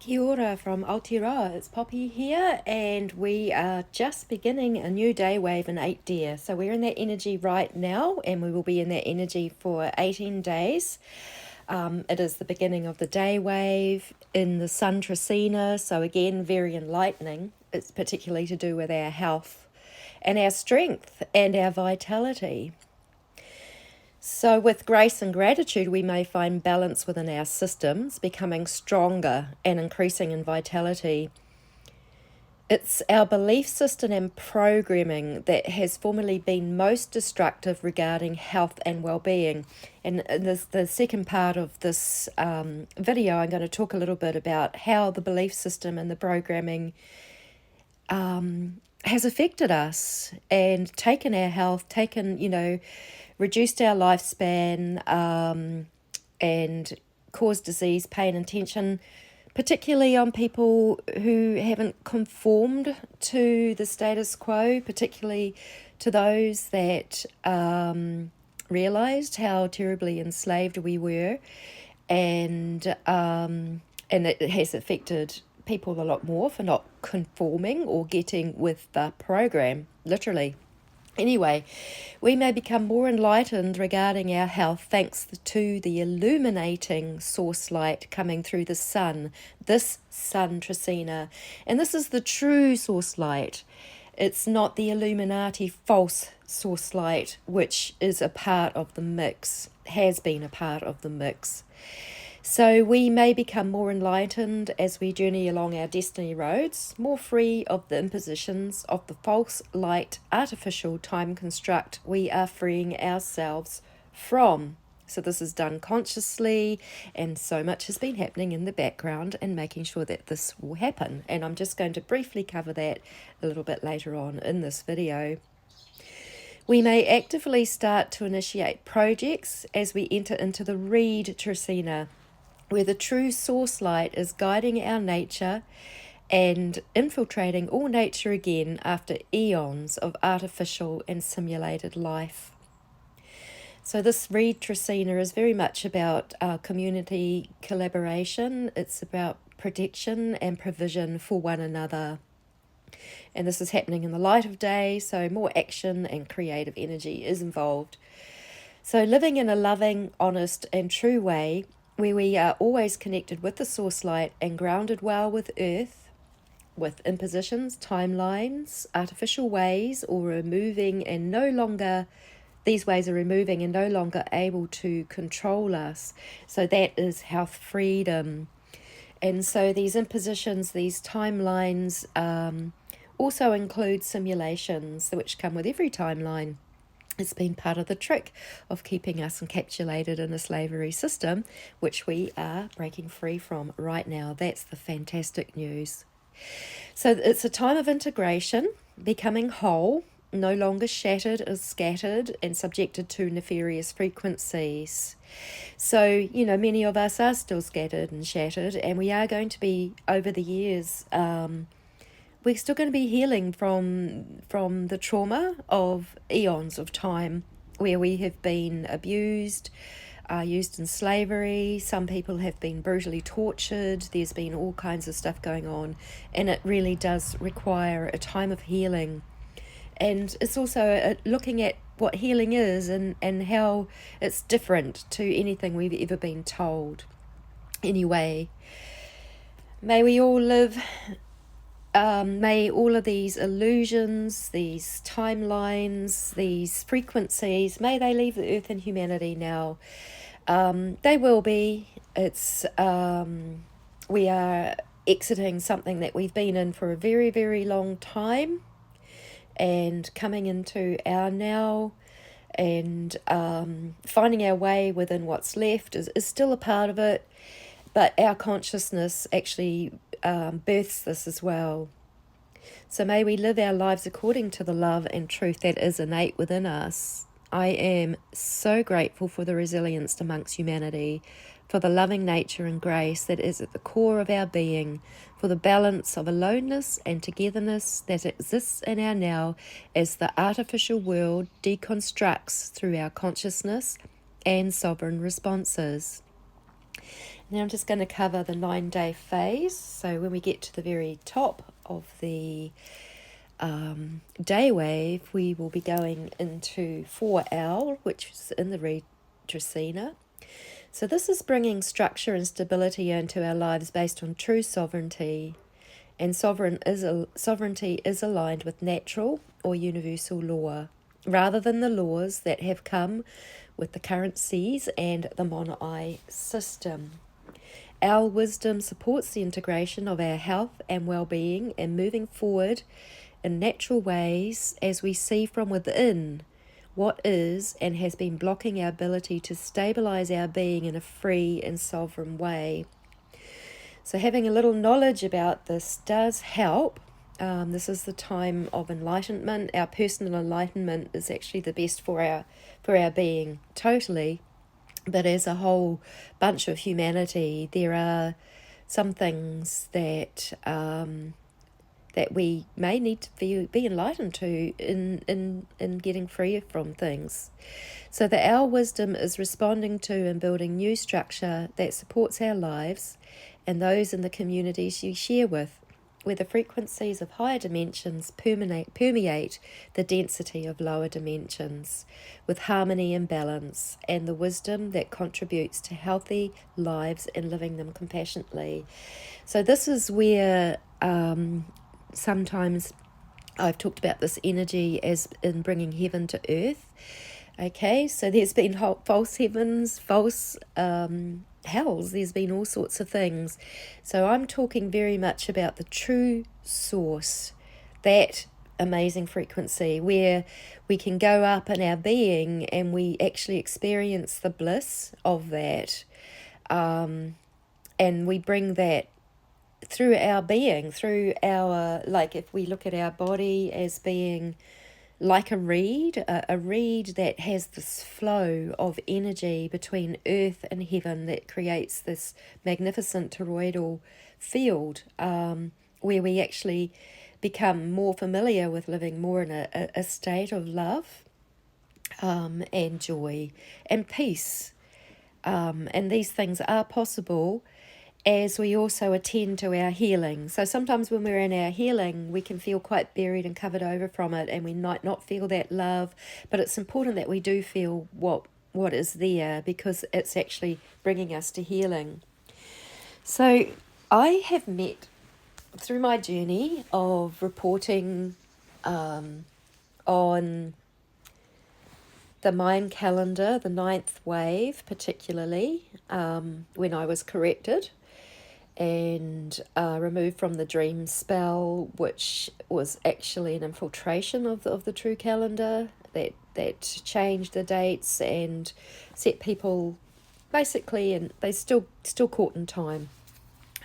Kia ora from Aotearoa. It's Poppy here, and we are just beginning a new day wave in 8 Deer. So we're in that energy right now, and we will be in that energy for 18 days. It is the beginning of the day wave in the sun trecena, so again, very enlightening. It's particularly to do with our health and our strength and our vitality. So with grace and gratitude, we may find balance within our systems, becoming stronger and increasing in vitality. It's our belief system and programming that has formerly been most destructive regarding health and well-being. And in the second part of this video, I'm going to talk a little bit about how the belief system and the programming has affected us and taken our health, reduced our lifespan, and caused disease, pain, and tension, particularly on people who haven't conformed to the status quo, particularly to those that realised how terribly enslaved we were, and it has affected people a lot more for not conforming or getting with the program, literally. Anyway, we may become more enlightened regarding our health thanks to the illuminating source light coming through the sun, this sun trecena. And this is the true source light. It's not the Illuminati false source light, which is a part of the mix, has been a part of the mix. So we may become more enlightened as we journey along our destiny roads, more free of the impositions of the false light, artificial time construct we are freeing ourselves from. So this is done consciously, and so much has been happening in the background and making sure that this will happen. And I'm just going to briefly cover that a little bit later on in this video. We may actively start to initiate projects as we enter into the reed trecena, where the true source light is guiding our nature and infiltrating all nature again after eons of artificial and simulated life. So this reed trecena is very much about community collaboration. It's about protection and provision for one another. And this is happening in the light of day, so more action and creative energy is involved. So living in a loving, honest and true way, where we are always connected with the source light and grounded well with earth, with impositions, timelines, artificial ways, or removing and no longer, these ways are removing and no longer able to control us. So that is health freedom. And so these impositions, these timelines also include simulations, which come with every timeline. It's been part of the trick of keeping us encapsulated in a slavery system, which we are breaking free from right now. That's the fantastic news. So it's a time of integration, becoming whole, no longer shattered or scattered and subjected to nefarious frequencies. So, many of us are still scattered and shattered, and we are going to be, over the years, we're still going to be healing from the trauma of eons of time where we have been abused, used in slavery. Some people have been brutally tortured. There's been all kinds of stuff going on, and it really does require a time of healing. And it's also looking at what healing is and how it's different to anything we've ever been told. Anyway, may we all live... may all of these illusions, these timelines, these frequencies, may they leave the earth and humanity now. They will be. It's we are exiting something that we've been in for a very, very long time and coming into our now, and finding our way within what's left is still a part of it, but our consciousness actually births this as well. So may we live our lives according to the love and truth that is innate within us. I am so grateful for the resilience amongst humanity, for the loving nature and grace that is at the core of our being, for the balance of aloneness and togetherness that exists in our now as the artificial world deconstructs through our consciousness and sovereign responses. Now I'm just going to cover the 9-day phase. So when we get to the very top of the day wave, we will be going into 4L, which is in the trecena. So this is bringing structure and stability into our lives based on true sovereignty. And sovereignty is aligned with natural or universal law, rather than the laws that have come with the currencies and the Mono-I system. Our wisdom supports the integration of our health and well-being and moving forward in natural ways as we see from within what is and has been blocking our ability to stabilize our being in a free and sovereign way. So having a little knowledge about this does help. This is the time of enlightenment. Our personal enlightenment is actually the best for our being totally. But as a whole bunch of humanity, there are some things that that we may need to be enlightened to in getting free from things. So that our wisdom is responding to and building new structure that supports our lives and those in the communities you share with, where the frequencies of higher dimensions permeate the density of lower dimensions, with harmony and balance, and the wisdom that contributes to healthy lives and living them compassionately. So this is where sometimes I've talked about this energy as in bringing heaven to earth. Okay, so there's been false heavens, false hells, there's been all sorts of things. So I'm talking very much about the true source, that amazing frequency where we can go up in our being and we actually experience the bliss of that. And we bring that through our being, through our, like if we look at our body as being like a reed that has this flow of energy between earth and heaven that creates this magnificent toroidal field, where we actually become more familiar with living more in a state of love and joy and peace. And these things are possible as we also attend to our healing. So sometimes when we're in our healing, we can feel quite buried and covered over from it, and we might not feel that love, but it's important that we do feel what is there, because it's actually bringing us to healing. So I have met, through my journey of reporting on the Mayan calendar, the 9th wave particularly, when I was corrected and removed from the dream spell, which was actually an infiltration of the true calendar that changed the dates and set people basically, and they still caught in time.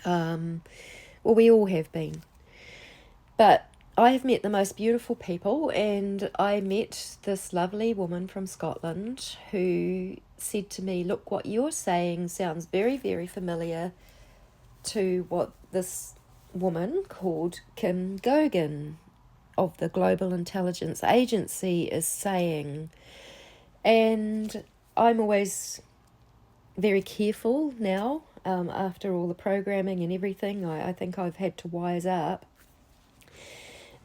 Well, we all have been, but I have met the most beautiful people, and I met this lovely woman from Scotland who said to me, look, what you're saying sounds very, very familiar to what this woman called Kim Gogan of the Global Intelligence Agency is saying. And I'm always very careful now, after all the programming and everything. I think I've had to wise up.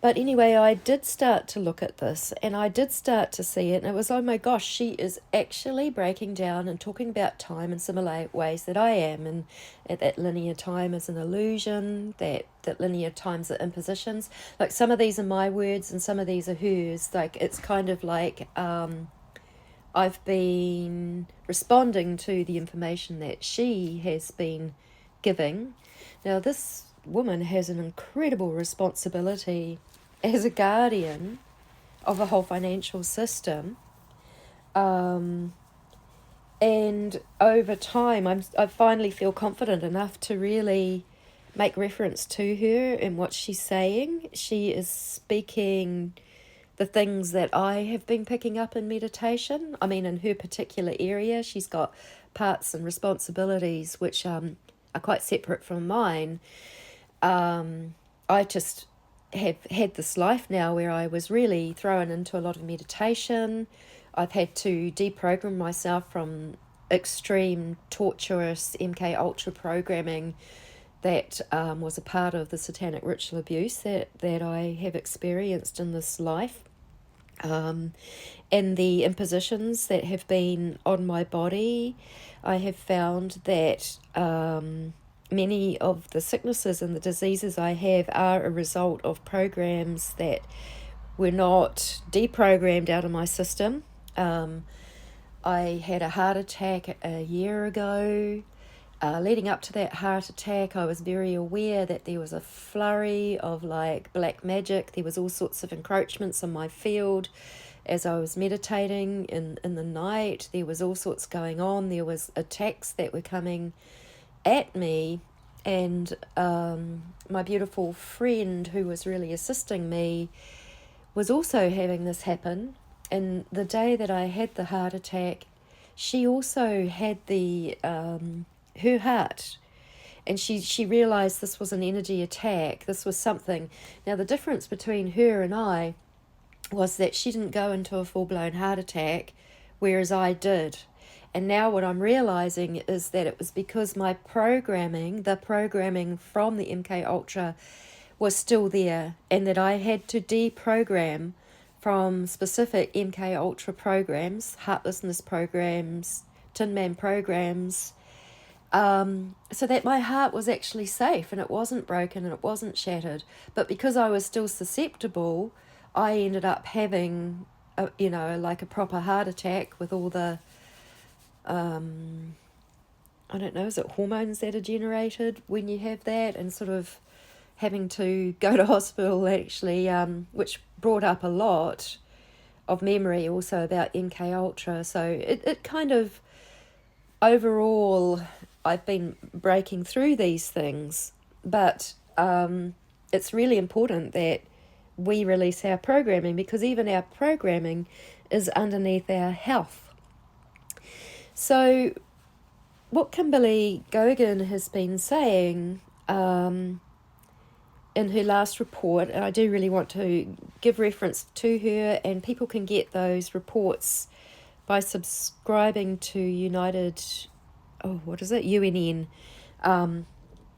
But anyway, I did start to look at this, and I did start to see it, and it was, oh my gosh, she is actually breaking down and talking about time in similar ways that I am, and that linear time is an illusion, that linear times are impositions. Like, some of these are my words and some of these are hers. Like, it's kind of like I've been responding to the information that she has been giving. Now, this woman has an incredible responsibility as a guardian of a whole financial system, and over time I finally feel confident enough to really make reference to her and what she's saying. She is speaking the things that I have been picking up in meditation. I mean, in her particular area, she's got parts and responsibilities which are quite separate from mine. I just have had this life now where I was really thrown into a lot of meditation. I've had to deprogram myself from extreme, torturous MK Ultra programming that was a part of the satanic ritual abuse that I have experienced in this life, and the impositions that have been on my body. I have found that many of the sicknesses and the diseases I have are a result of programs that were not deprogrammed out of my system. I had a heart attack a year ago. Leading up to that heart attack, I was very aware that there was a flurry of like black magic. There was all sorts of encroachments on my field as I was meditating in the night. There was all sorts going on. There was attacks that were coming at me, and my beautiful friend who was really assisting me was also having this happen. And the day that I had the heart attack, she also had the her heart, and she realized this was an energy attack. This was something. Now the difference between her and I was that she didn't go into a full-blown heart attack, whereas I did. And now what I'm realizing is that it was because my programming, the programming from the MK Ultra, was still there, and that I had to deprogram from specific MK Ultra programs, heartlessness programs, Tin Man programs, so that my heart was actually safe and it wasn't broken and it wasn't shattered. But because I was still susceptible, I ended up having, like a proper heart attack with all the, I don't know, is it hormones that are generated when you have that, and sort of having to go to hospital actually, which brought up a lot of memory also about MK Ultra. So it kind of, overall, I've been breaking through these things, but it's really important that we release our programming, because even our programming is underneath our health. So what Kimberly Gogan has been saying in her last report, and I do really want to give reference to her, and people can get those reports by subscribing to UNN.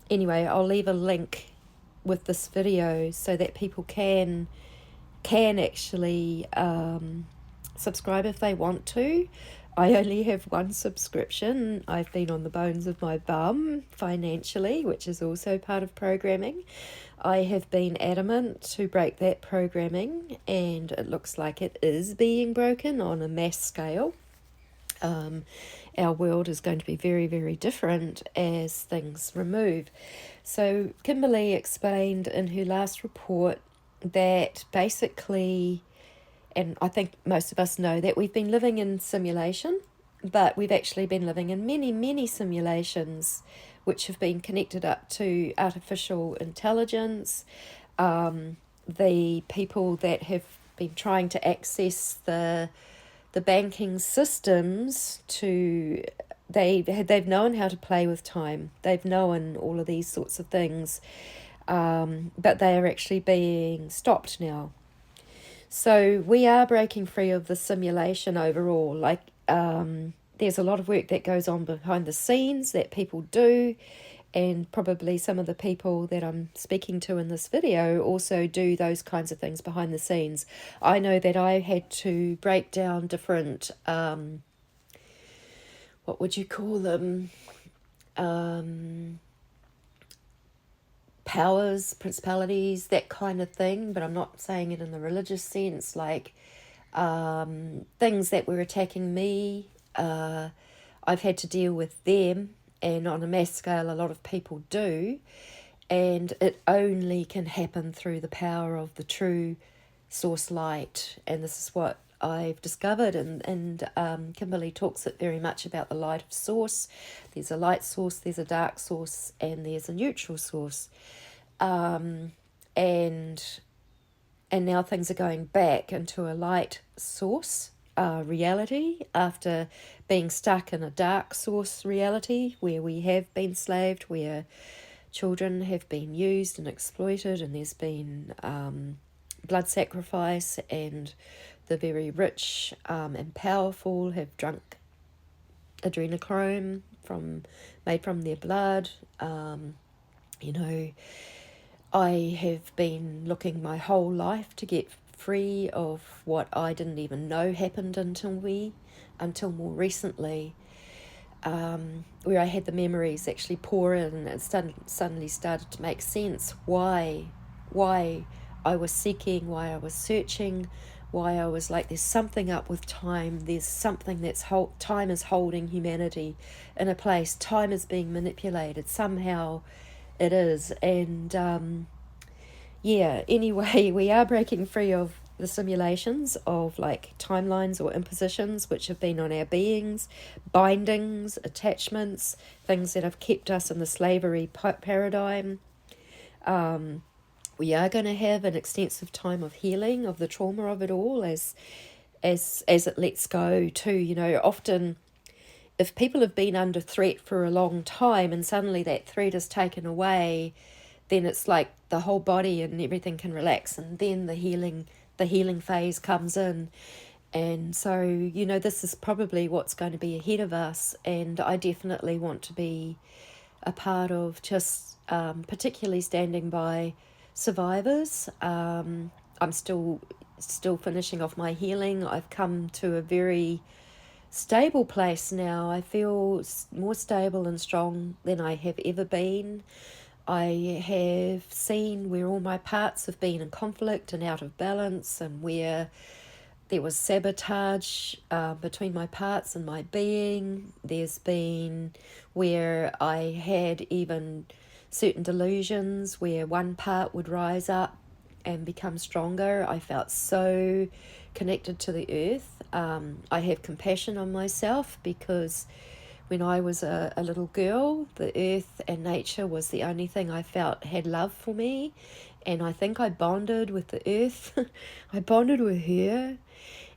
Anyway, I'll leave a link with this video so that people can actually subscribe if they want to. I only have one subscription. I've been on the bones of my bum financially, which is also part of programming. I have been adamant to break that programming, and it looks like it is being broken on a mass scale. Our world is going to be very, very different as things remove. So Kimberly explained in her last report that basically, and I think most of us know, that we've been living in simulation, but we've actually been living in many, many simulations which have been connected up to artificial intelligence. The people that have been trying to access the banking systems they've known how to play with time. They've known all of these sorts of things, but they are actually being stopped now. So we are breaking free of the simulation overall. Like, there's a lot of work that goes on behind the scenes that people do, and probably some of the people that I'm speaking to in this video also do those kinds of things behind the scenes. I know that I had to break down different, what would you call them, powers, principalities, that kind of thing, but I'm not saying it in the religious sense, like things that were attacking me. I've had to deal with them, and on a mass scale a lot of people do, and it only can happen through the power of the true source light. And this is what I've discovered, and Kimberly talks it very much about the light of source. There's a light source, there's a dark source, and there's a neutral source, and now things are going back into a light source reality, after being stuck in a dark source reality where we have been slaved, where children have been used and exploited, and there's been blood sacrifice, and the very rich and powerful have drunk adrenochrome made from their blood. You know, I have been looking my whole life to get free of what I didn't even know happened until more recently, where I had the memories actually pour in, and it suddenly started to make sense why I was seeking, why I was searching, why I was like, there's something up with time, there's something time is holding humanity in a place, time is being manipulated, somehow it is. And yeah, anyway, we are breaking free of the simulations of like timelines or impositions which have been on our beings, bindings, attachments, things that have kept us in the slavery paradigm. We are going to have an extensive time of healing of the trauma of it all as it lets go too. You know, often if people have been under threat for a long time and suddenly that threat is taken away, then it's like the whole body and everything can relax, and then the healing phase comes in. And so, you know, this is probably what's going to be ahead of us, and I definitely want to be a part of just particularly standing by survivors. I'm still finishing off my healing. I've come to a very stable place now. I feel more stable and strong than I have ever been. I have seen where all my parts have been in conflict and out of balance, and where there was sabotage between my parts and my being. There's been where I had even certain delusions where one part would rise up and become stronger. I felt so connected to the earth. I have compassion on myself because when I was a little girl, the earth and nature was the only thing I felt had love for me. And I think I bonded with the earth. I bonded with her.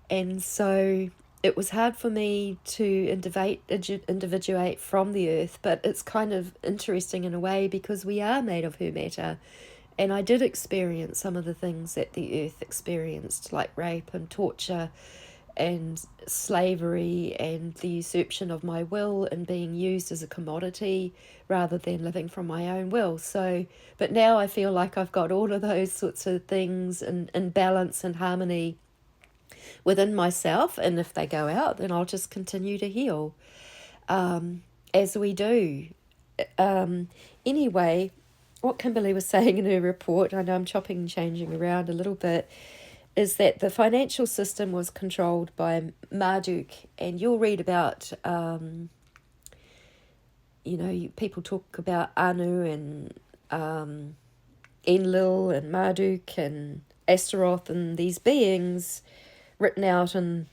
And so it was hard for me to individuate from the earth. But it's kind of interesting in a way because we are made of her matter. And I did experience some of the things that the earth experienced, like rape and torture and slavery and the usurpation of my will and being used as a commodity rather than living from my own will. So, but now I feel like I've got all of those sorts of things in balance and harmony within myself, and if they go out, then I'll just continue to heal as we do. Anyway, what Kimberly was saying in her report, I know I'm chopping and changing around a little bit, is that the financial system was controlled by Marduk, and you'll read about, people talk about Anu and Enlil and Marduk and Astaroth and these beings written out in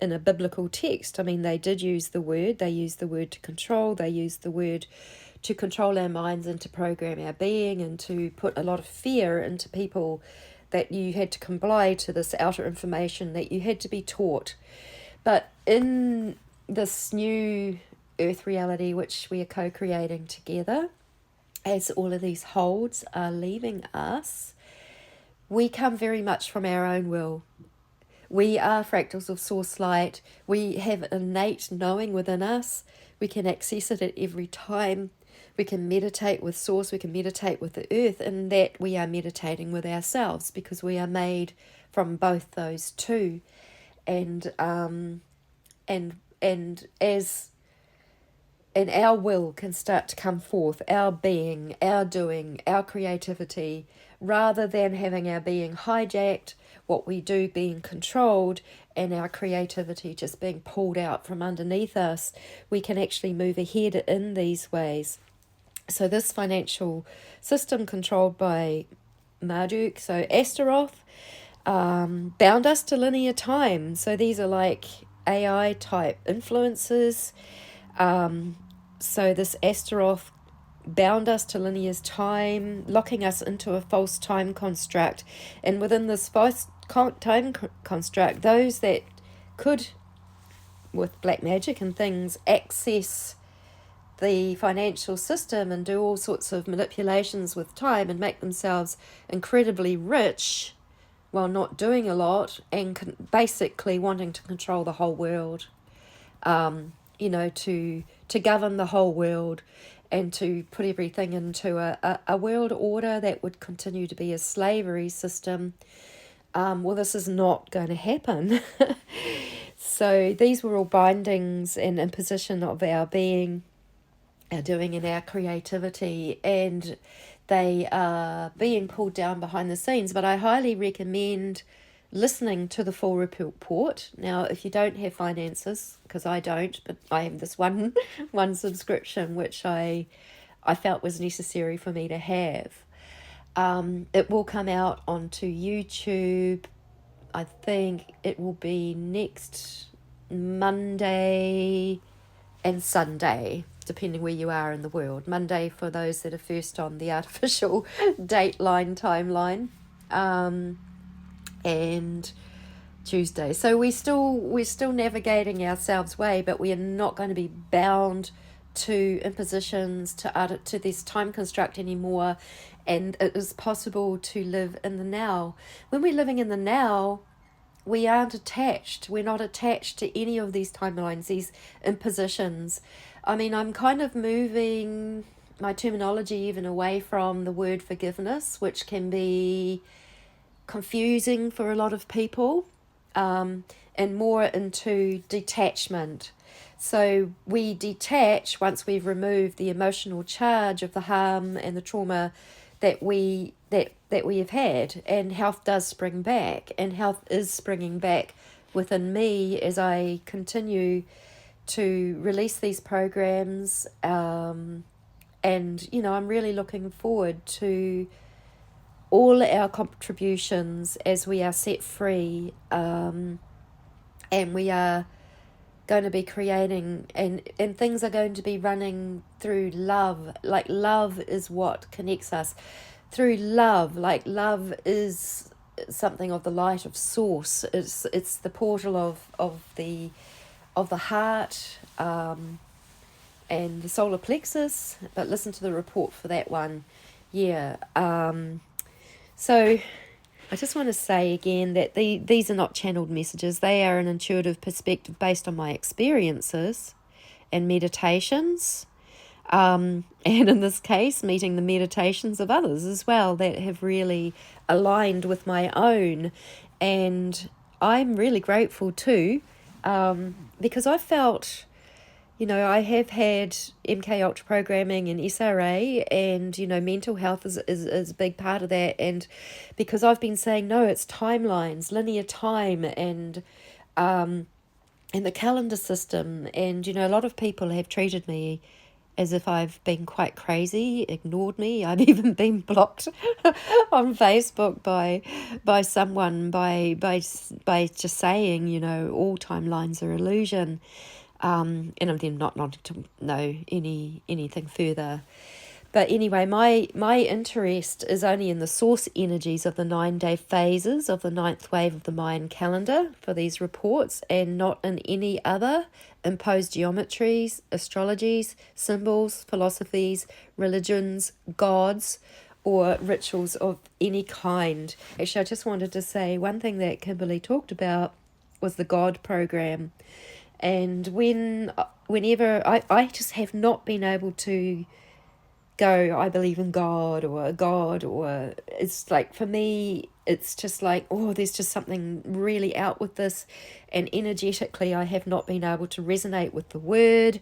a biblical text. I mean, they did use the word. They used the word to control. They used the word to control our minds and to program our being and to put a lot of fear into people, that you had to comply to this outer information, that you had to be taught. But in this new earth reality, which we are co-creating together, as all of these holds are leaving us, we come very much from our own will. We are fractals of source light. We have innate knowing within us. We can access it at every time. We can meditate with source, we can meditate with the earth, and that we are meditating with ourselves because we are made from both those two. And our will can start to come forth, our being, our doing, our creativity, rather than having our being hijacked, what we do being controlled, and our creativity just being pulled out from underneath us. We can actually move ahead in these ways. So this financial system controlled by Marduk, so Astaroth, bound us to linear time. So these are like AI type influences. So this Astaroth bound us to linear time, locking us into a false time construct. And within this false time construct, those that could, with black magic and things, access the financial system and do all sorts of manipulations with time and make themselves incredibly rich while not doing a lot and basically wanting to control the whole world. to govern the whole world and to put everything into a world order that would continue to be a slavery system. Well, this is not going to happen. So these were all bindings and imposition of our being, our doing, and our creativity, and they are being pulled down behind the scenes. But I highly recommend listening to the full report. Now, if you don't have finances, because I don't, but I have this one subscription which I felt was necessary for me to have. It will come out onto YouTube. I think it will be next Monday and Sunday, depending where you are in the world. Monday for those that are first on the artificial dateline timeline, and Tuesday. So we're still navigating ourselves way, but we are not going to be bound to impositions, to this time construct anymore, and it is possible to live in the now. When we're living in the now, we aren't attached. We're not attached to any of these timelines, these impositions. I mean, I'm kind of moving my terminology even away from the word forgiveness, which can be confusing for a lot of people, and more into detachment. So we detach once we've removed the emotional charge of the harm and the trauma that we have had, and health does spring back, and health is springing back within me as I continue to release these programs, and I'm really looking forward to all our contributions as we are set free, and we are going to be creating, and things are going to be running through love. Like, love is what connects us through love. Like, love is something of the light of source. It's the portal of the heart, and the solar plexus. But listen to the report for that one. So I just want to say again that these are not channeled messages. They are an intuitive perspective based on my experiences and meditations, and in this case, meeting the meditations of others as well that have really aligned with my own. And I'm really grateful too, because I felt, I have had MK Ultra programming and SRA, and, mental health is a big part of that. And because I've been saying, no, it's timelines, linear time, and the calendar system. And, a lot of people have treated me as if I've been quite crazy, ignored me. I've even been blocked on Facebook by someone by just saying, all timelines are illusion. And I'm then not wanting to know anything further. But anyway, my interest is only in the source energies of the 9-day phases of the 9th wave of the Mayan calendar for these reports, and not in any other imposed geometries, astrologies, symbols, philosophies, religions, gods, or rituals of any kind. Actually, I just wanted to say one thing that Kimberly talked about was the God program. And whenever I just have not been able to go, I believe in God, or it's like, for me, it's just like, there's just something really out with this. And energetically, I have not been able to resonate with the word,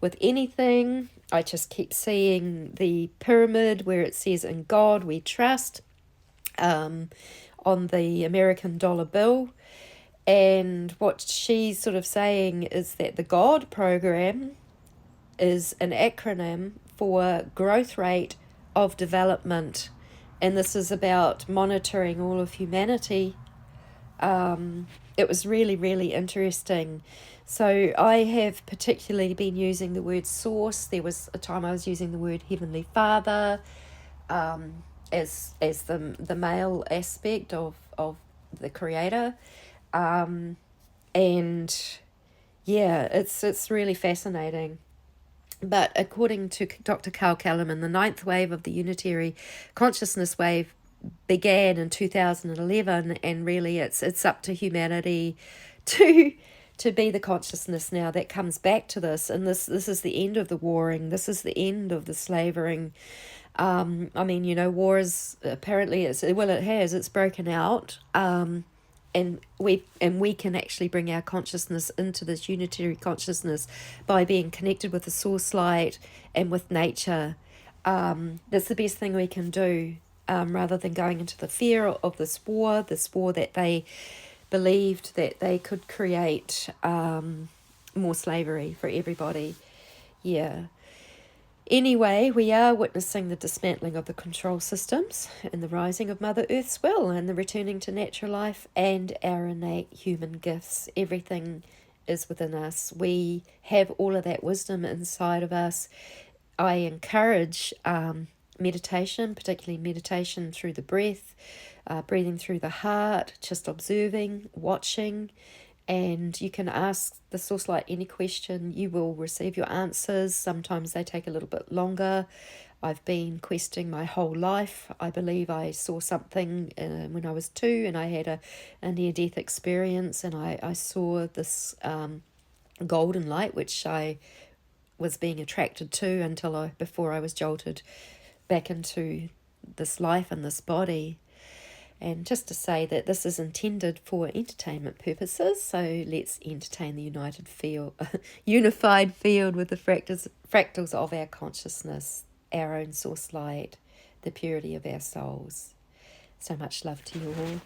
with anything. I just keep seeing the pyramid where it says, in God we trust, on the American dollar bill. And what she's sort of saying is that the God program is an acronym for growth rate of development. And this is about monitoring all of humanity. It was really, really interesting. So I have particularly been using the word source. There was a time I was using the word Heavenly Father, as the male aspect of the Creator. And it's really fascinating. But according to Dr. Carl Kellerman, the 9th wave of the unitary consciousness wave began in 2011, and really it's up to humanity to to be the consciousness now that comes back to this. And this is the end of the warring. This is the end of the slavering. I mean, you know, war is apparently it's broken out. And we can actually bring our consciousness into this unitary consciousness by being connected with the source light and with nature. That's the best thing we can do, rather than going into the fear of this war that they believed that they could create more slavery for everybody. Yeah. Anyway, we are witnessing the dismantling of the control systems and the rising of Mother Earth's will and the returning to natural life and our innate human gifts. Everything is within us. We have all of that wisdom inside of us. I encourage meditation, particularly meditation through the breath, breathing through the heart, just observing, watching. And you can ask the source light any question. You will receive your answers. Sometimes they take a little bit longer. I've been questing my whole life. I believe I saw something when I was 2 and I had a near-death experience, and I saw this golden light which I was being attracted to before I was jolted back into this life and this body. And just to say that this is intended for entertainment purposes, so let's entertain the unified field with the fractals of our consciousness, our own source light, the purity of our souls. So much love to you all.